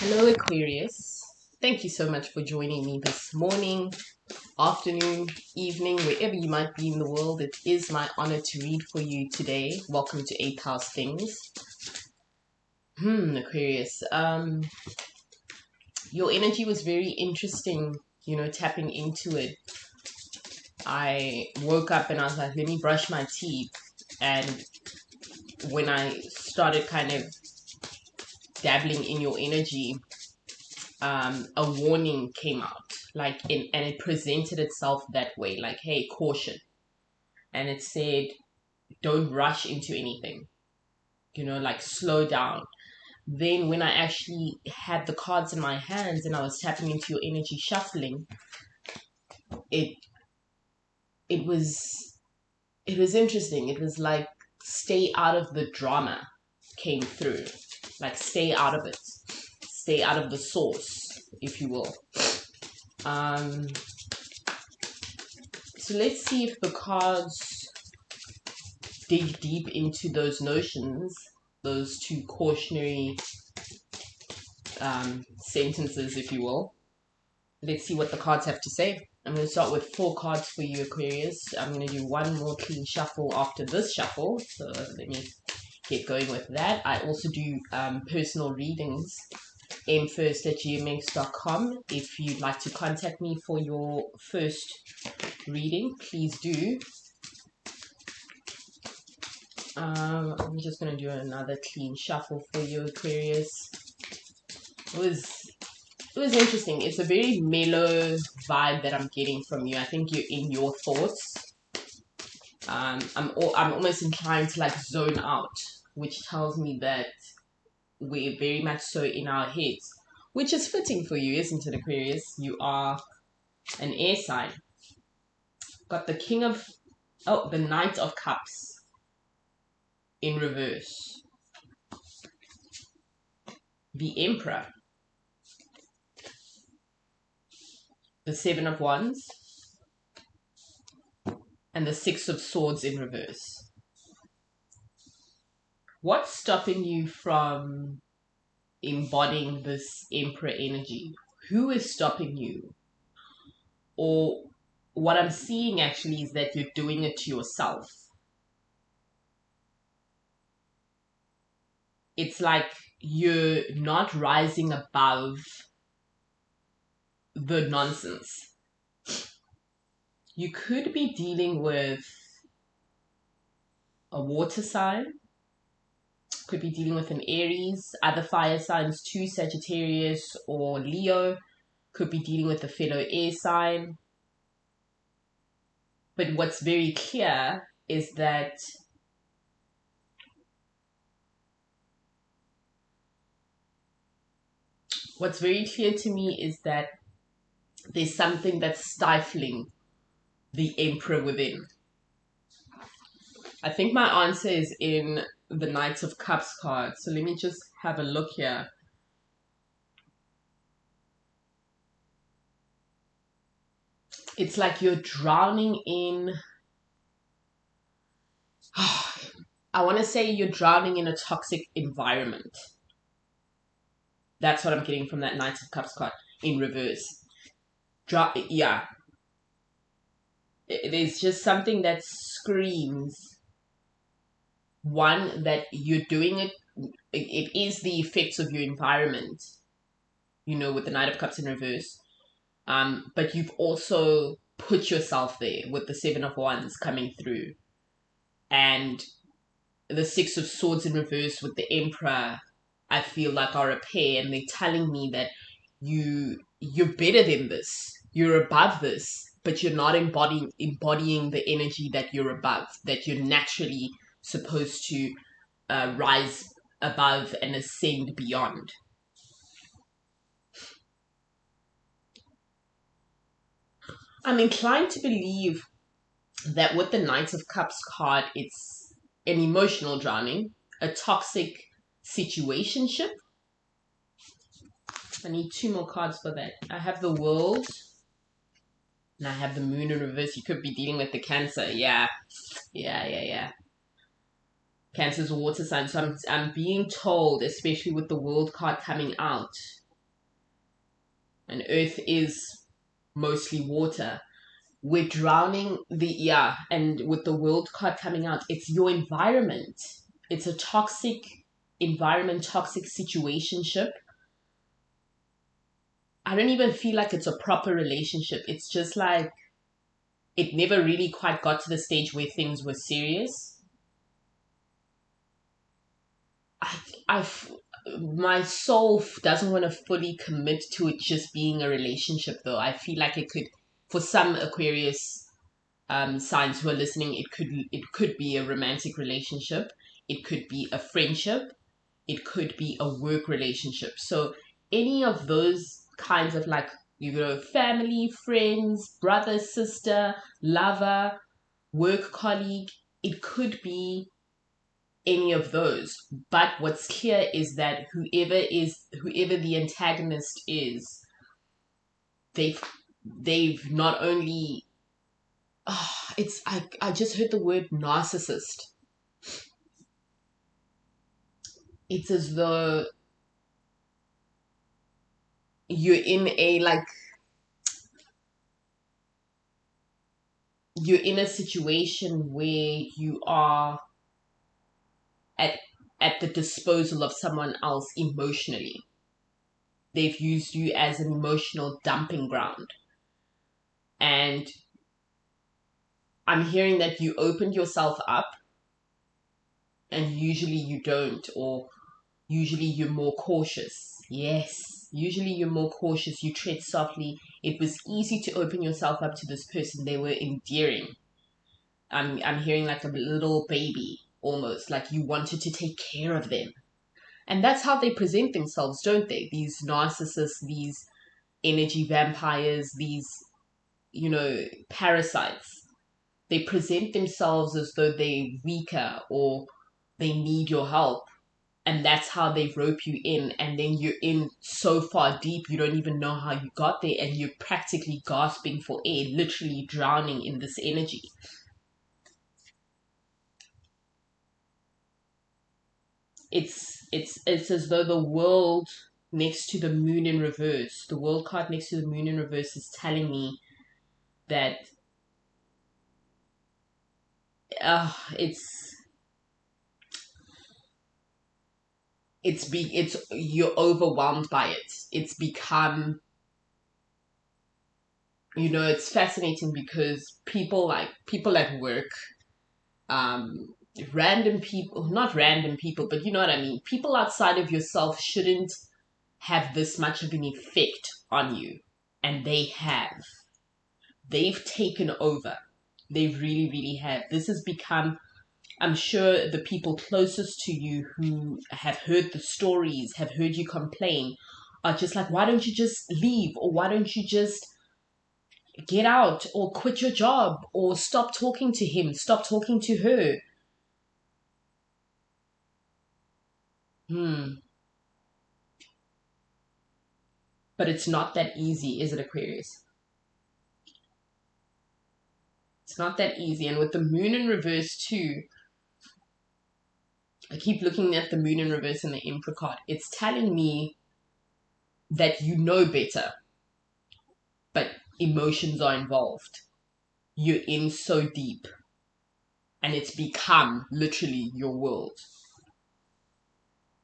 Hello, Aquarius. Thank you so much for joining me this morning, afternoon, evening, wherever you might be in the world. It is my honor to read for you today. Welcome to 8th House Things. Aquarius. Your energy was very interesting, tapping into it. I woke up and I was like, let me brush my teeth. And when I started kind of dabbling in your energy, a warning came out, and it presented itself that way, like, hey, caution. And it said, don't rush into anything, like slow down. Then when I actually had the cards in my hands and I was tapping into your energy, shuffling, it was interesting. It was like, stay out of the drama came through, like stay out of it, stay out of the source, if you will. So let's see if the cards dig deep into those notions, those two cautionary sentences, if you will. Let's see what the cards have to say. I'm going to start with 4 cards for you, Aquarius. I'm going to do one more clean shuffle after this shuffle. So let me get going with that. I also do personal readings. mfirst@gmx.com. If you'd like to contact me for your first reading, please do. I'm just going to do another clean shuffle for you, Aquarius. It was interesting. It's a very mellow vibe that I'm getting from you. I think you're in your thoughts. I'm almost inclined to like zone out, which tells me that we're very much so in our heads, which is fitting for you, isn't it, Aquarius? You are an air sign. Got the the Knight of Cups in reverse. The Emperor. The 7 of Wands. And the 6 of Swords in reverse. What's stopping you from embodying this Emperor energy? Who is stopping you? Or what I'm seeing actually is that you're doing it to yourself. It's like you're not rising above the nonsense. You could be dealing with a water sign, could be dealing with an Aries, other fire signs too, Sagittarius or Leo, could be dealing with a fellow air sign. But what's very clear is that what's very clear to me is that there's something that's stifling the Emperor within. I think my answer is in the Knight of Cups card. So let me just have a look here. It's like you're drowning in... I want to say you're drowning in a toxic environment. That's what I'm getting from that Knight of Cups card in reverse. Yeah. There's just something that screams, one, that you're doing it. It is the effects of your environment, with the Knight of Cups in reverse. But you've also put yourself there with the 7 of Wands coming through. And the 6 of Swords in reverse with the Emperor, I feel like are a pair, and they're telling me that you're better than this. You're above this, but you're not embodying the energy that you're above, that you're naturally supposed to rise above and ascend beyond. I'm inclined to believe that with the Knight of Cups card, it's an emotional drowning, a toxic situationship. I need 2 more cards for that. I have the World, and I have the Moon in reverse. You could be dealing with the Cancer. Yeah. Cancer's a water sign. So I'm being told, especially with the World card coming out, and Earth is mostly water. We're drowning and with the world card coming out, it's your environment. It's a toxic environment, toxic situationship. I don't even feel like it's a proper relationship. It's just like it never really quite got to the stage where things were serious. I, my soul doesn't want to fully commit to it just being a relationship, though. I feel like it could, for some Aquarius signs who are listening, it could be a romantic relationship, it could be a friendship, it could be a work relationship. So any of those kinds of like, family, friends, brother, sister, lover, work colleague, it could be any of those. But what's clear is that whoever the antagonist is, they've they've not only it's I just heard the word narcissist. It's as though you're in a situation where you are at at the disposal of someone else emotionally. They've used you as an emotional dumping ground. And I'm hearing that you opened yourself up, and usually you don't, or usually you're more cautious. Yes, usually you're more cautious, you tread softly. It was easy to open yourself up to this person. They were endearing. I'm hearing like a little baby, almost like you wanted to take care of them. And that's how they present themselves, don't they? These narcissists, these energy vampires, these, parasites. They present themselves as though they're weaker or they need your help. And that's how they rope you in. And then you're in so far deep, you don't even know how you got there. And you're practically gasping for air, literally drowning in this energy. It's as though the world next to the moon in reverse, the world card next to the moon in reverse is telling me that it's you're overwhelmed by it. It's become, it's fascinating because people at work, um random people, not random people, but you know what I mean, people outside of yourself shouldn't have this much of an effect on you, and they've taken over. They really, really have. This has become, I'm sure the people closest to you who have heard the stories, have heard you complain, are just like, why don't you just leave? Or why don't you just get out or quit your job or stop talking to him, stop talking to her? But it's not that easy, is it, Aquarius? It's not that easy. And with the moon in reverse too, I keep looking at the moon in reverse and the Emperor card. It's telling me that you know better, but emotions are involved. You're in so deep, and it's become literally your world.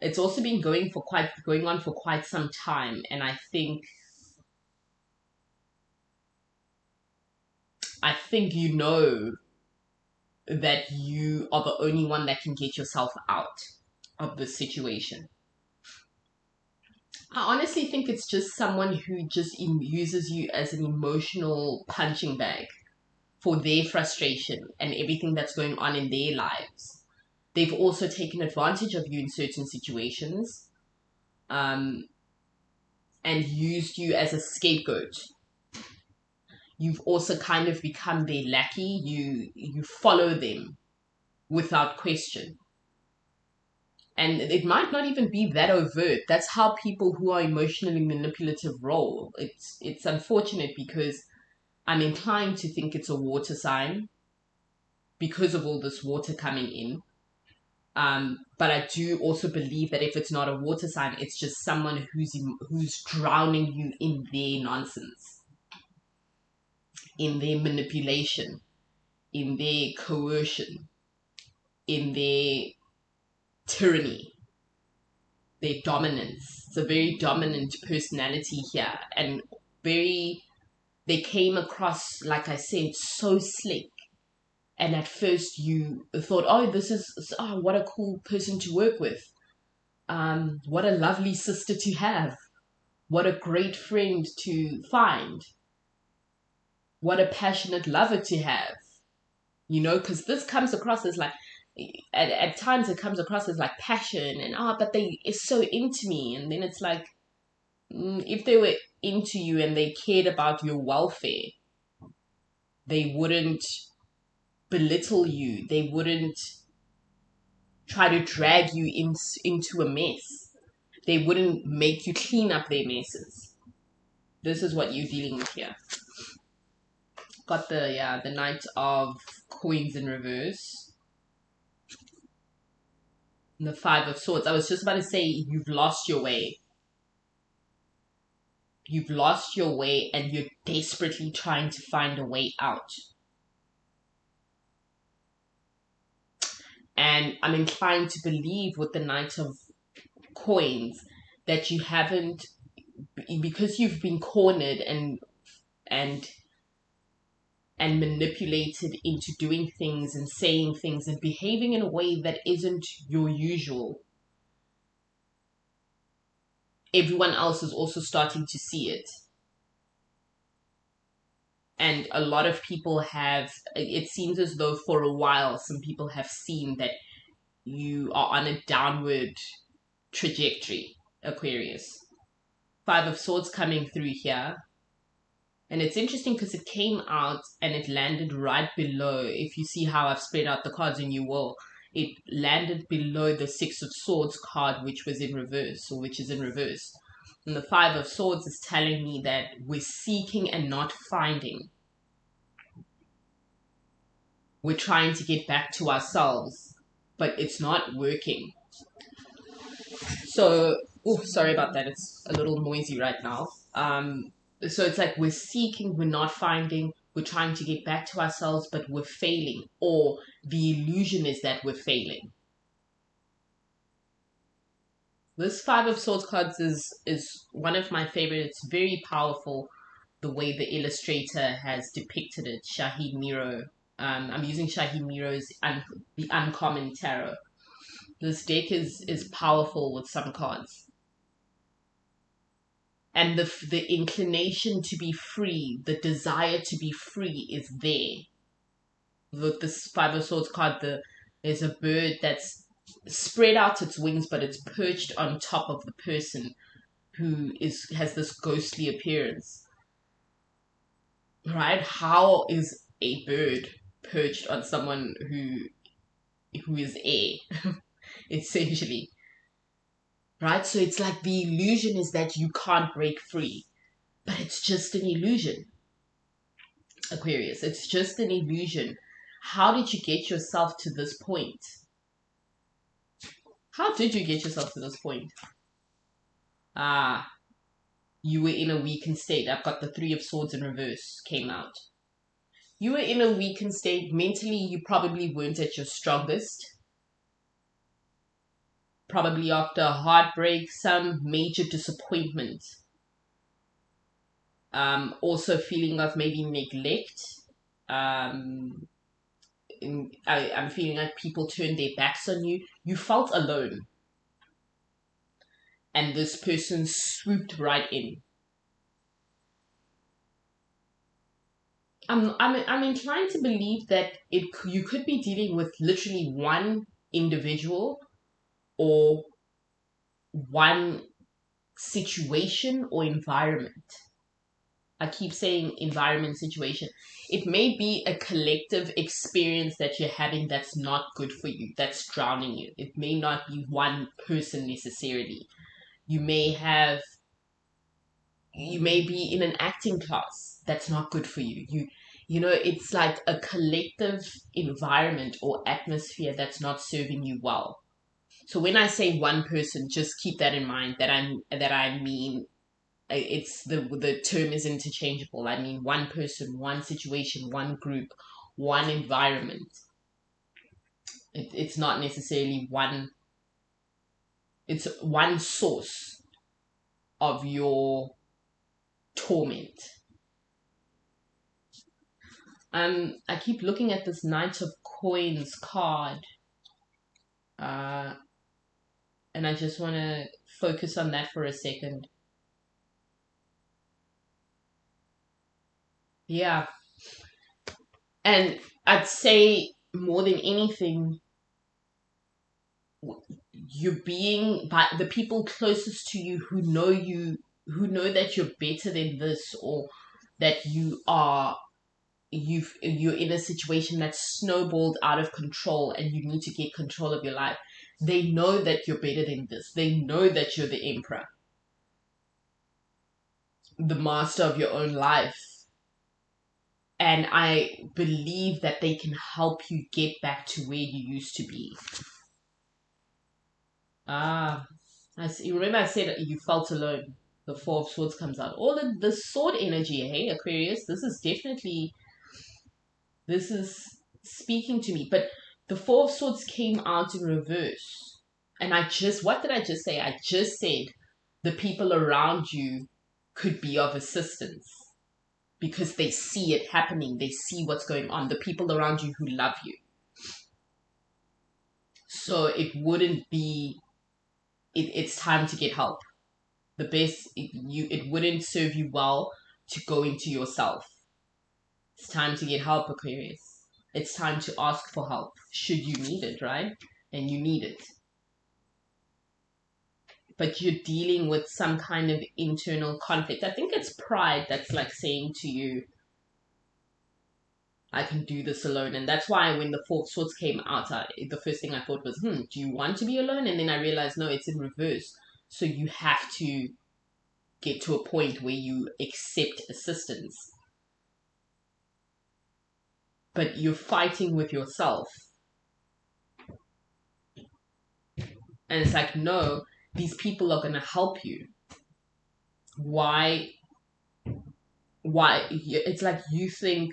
It's also been going on for quite some time, and I think you know that you are the only one that can get yourself out of this situation. I honestly think it's just someone who just uses you as an emotional punching bag for their frustration and everything that's going on in their lives. They've also taken advantage of you in certain situations, um, and used you as a scapegoat. You've also kind of become their lackey. You follow them without question. And it might not even be that overt. That's how people who are emotionally manipulative roll. It's unfortunate because I'm inclined to think it's a water sign because of all this water coming in. But I do also believe that if it's not a water sign, it's just someone who's drowning you in their nonsense, in their manipulation, in their coercion, in their tyranny, their dominance. It's a very dominant personality here, and they came across, like I said, so slick. And at first you thought, oh, what a cool person to work with. What a lovely sister to have. What a great friend to find. What a passionate lover to have. Because this comes across as like, at times it comes across as like passion and, but they is so into me. And then it's like, if they were into you and they cared about your welfare, they wouldn't belittle you. They wouldn't try to drag you into a mess. They wouldn't make you clean up their messes. This is what you're dealing with here. Got the Knight of Coins in reverse. And the Five of Swords. I was just about to say, you've lost your way. You've lost your way and you're desperately trying to find a way out. And I'm inclined to believe with the Knight of Coins that you haven't, because you've been cornered and manipulated into doing things and saying things and behaving in a way that isn't your usual. Everyone else is also starting to see it. And a lot of people it seems as though for a while, some people have seen that you are on a downward trajectory, Aquarius. Five of Swords coming through here. And it's interesting because it came out and it landed right below. If you see how I've spread out the cards, and you will, it landed below the Six of Swords card, which was in reverse, or which is in reverse. And the Five of Swords is telling me that we're seeking and not finding. We're trying to get back to ourselves, but it's not working. So, sorry about that. It's a little noisy right now. So it's like we're seeking, we're not finding, we're trying to get back to ourselves, but we're failing. Or the illusion is that we're failing. This Five of Swords cards is one of my favorites. It's very powerful, the way the illustrator has depicted it. Shahid Miro. I'm using Shahid Miro's the Uncommon Tarot. This deck is powerful with some cards. And the inclination to be free, the desire to be free is there. With this Five of Swords card, there's a bird that's spread out its wings, but it's perched on top of the person who has this ghostly appearance. Right? How is a bird perched on someone who is air, essentially? Right? So it's like the illusion is that you can't break free, but it's just an illusion, Aquarius. It's just an illusion. How did you get yourself to this point? How did you get yourself to this point? You were in a weakened state. I've got the Three of Swords in reverse came out. You were in a weakened state. Mentally, you probably weren't at your strongest. Probably after a heartbreak, some major disappointment. Also feeling of maybe neglect. I'm feeling like people turned their backs on you. You felt alone. And this person swooped right in. I'm inclined to believe that you could be dealing with literally one individual or one situation or environment. I keep saying environment, situation. It may be a collective experience that you're having that's not good for you, that's drowning you. It may not be one person necessarily. You may be in an acting class that's not good for you. it's like a collective environment or atmosphere that's not serving you well. So when I say one person, just keep that in mind, that I mean, it's the term is interchangeable. I mean one person, one situation, one group, one environment. It's not necessarily one. It's one source of your torment. I keep looking at this Knight of Coins card, and I just want to focus on that for a second. Yeah, and I'd say more than anything, you're being by the people closest to you who know that you're better than this, or that you're in a situation that's snowballed out of control and you need to get control of your life. They know that you're better than this. They know that you're the emperor, the master of your own life. And I believe that they can help you get back to where you used to be. Ah, I see. Remember I said you felt alone. The Four of Swords comes out. All the sword energy, hey, Aquarius. This is speaking to me. But the Four of Swords came out in reverse. And what did I just say? I just said the people around you could be of assistance because they see it happening. They see what's going on. The people around you who love you. So it wouldn't be, it's time to get help. It wouldn't serve you well to go into yourself. It's time to get help, Aquarius. It's time to ask for help should you need it, right? And you need it. But you're dealing with some kind of internal conflict. I think it's pride that's like saying to you, I can do this alone. And that's why when the Four of Swords came out, the first thing I thought was, do you want to be alone? And then I realized, no, it's in reverse. So you have to get to a point where you accept assistance. But you're fighting with yourself. And it's like, no, these people are going to help you. Why? It's like you think,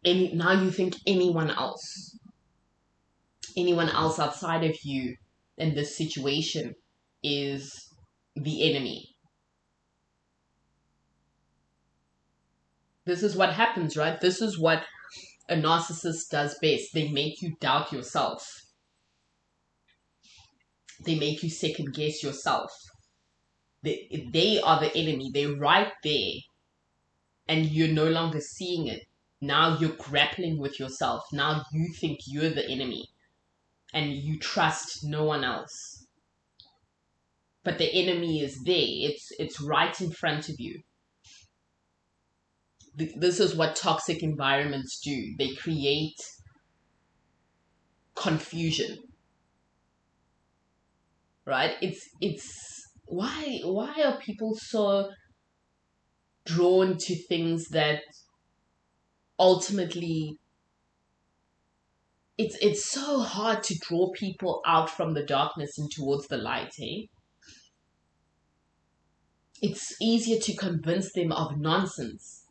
now you think anyone else outside of you in this situation is the enemy. This is what happens, right? This is what a narcissist does best. They make you doubt yourself. They make you second guess yourself. They are the enemy. They're right there. And you're no longer seeing it. Now you're grappling with yourself. Now you think you're the enemy. And you trust no one else. But the enemy is there. It's right in front of you. This is what toxic environments do. They create confusion. Right? It's why are people so drawn to things that ultimately it's so hard to draw people out from the darkness and towards the light, eh? It's easier to convince them of nonsense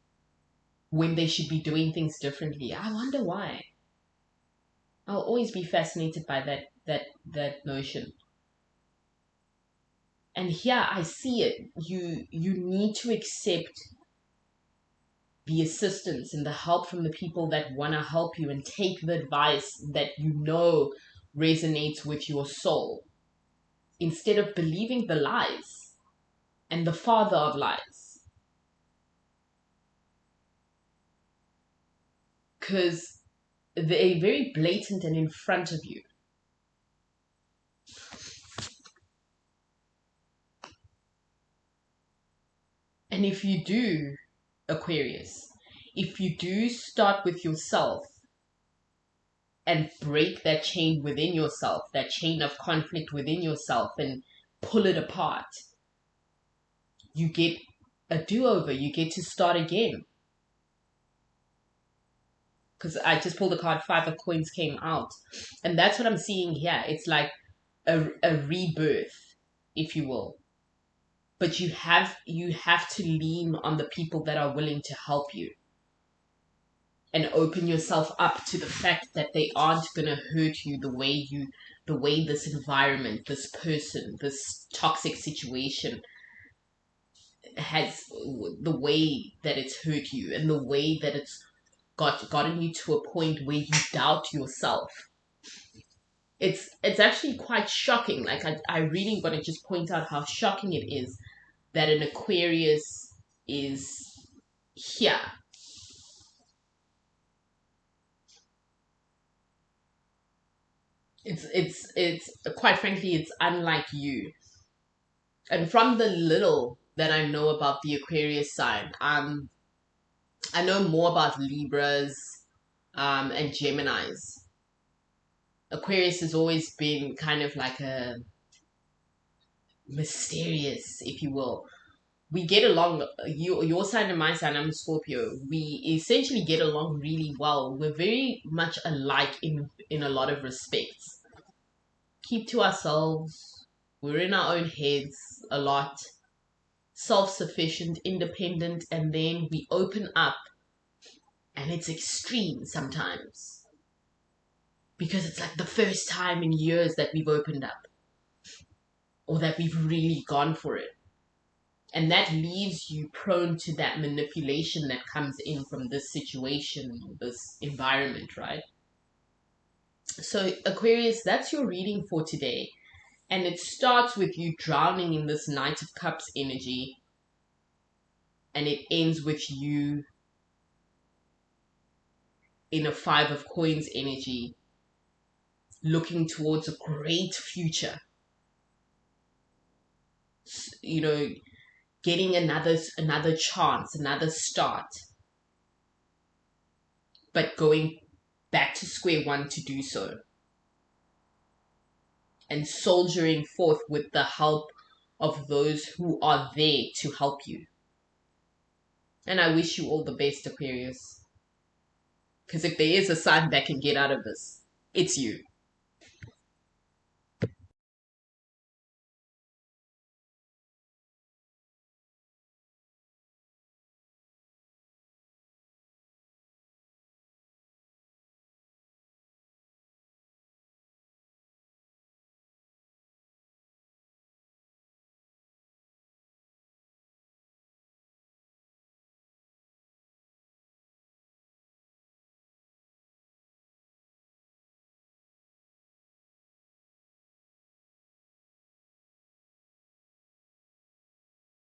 when they should be doing things differently. I wonder why. I'll always be fascinated by that notion. And here I see it. You need to accept the assistance and the help from the people that want to help you, and take the advice that you know resonates with your soul, instead of believing the lies and the father of lies. Because they're very blatant and in front of you. And if you do, Aquarius, if you do start with yourself and break that chain within yourself, that chain of conflict within yourself, and pull it apart, you get a do-over. You get to start again. because I just pulled a card, 5 of Coins came out. And that's what I'm seeing here. It's like a rebirth, if you will. But you have to lean on the people that are willing to help you. And open yourself up to the fact that they aren't gonna hurt you the way this environment, this person, this toxic situation has, the way that it's hurt you and the way that it's gotten you to a point where you doubt yourself. It's actually quite shocking. Like I really want to just point out how shocking it is that an Aquarius is here. It's quite frankly, it's unlike you. And from the little that I know about the Aquarius sign, I know more about Libras, and Geminis. Aquarius has always been kind of like a mysterious, if you will. We get along, your sign and my sign, I'm a Scorpio. We essentially get along really well. We're very much alike in a lot of respects. Keep to ourselves. We're in our own heads a lot. Self-sufficient, independent, and then we open up, and it's extreme sometimes. Because it's like the first time in years that we've opened up. Or that we've really gone for it. And that leaves you prone to that manipulation that comes in from this situation, this environment, right? So Aquarius, that's your reading for today. And it starts with you drowning in this Knight of Cups energy. And it ends with you in a 5 of Coins energy, looking towards a great future. You know, getting another chance, another start, but going back to square one to do so, and soldiering forth with the help of those who are there to help you. And I wish you all the best, Aquarius, because if there is a sign that can get out of this, it's you.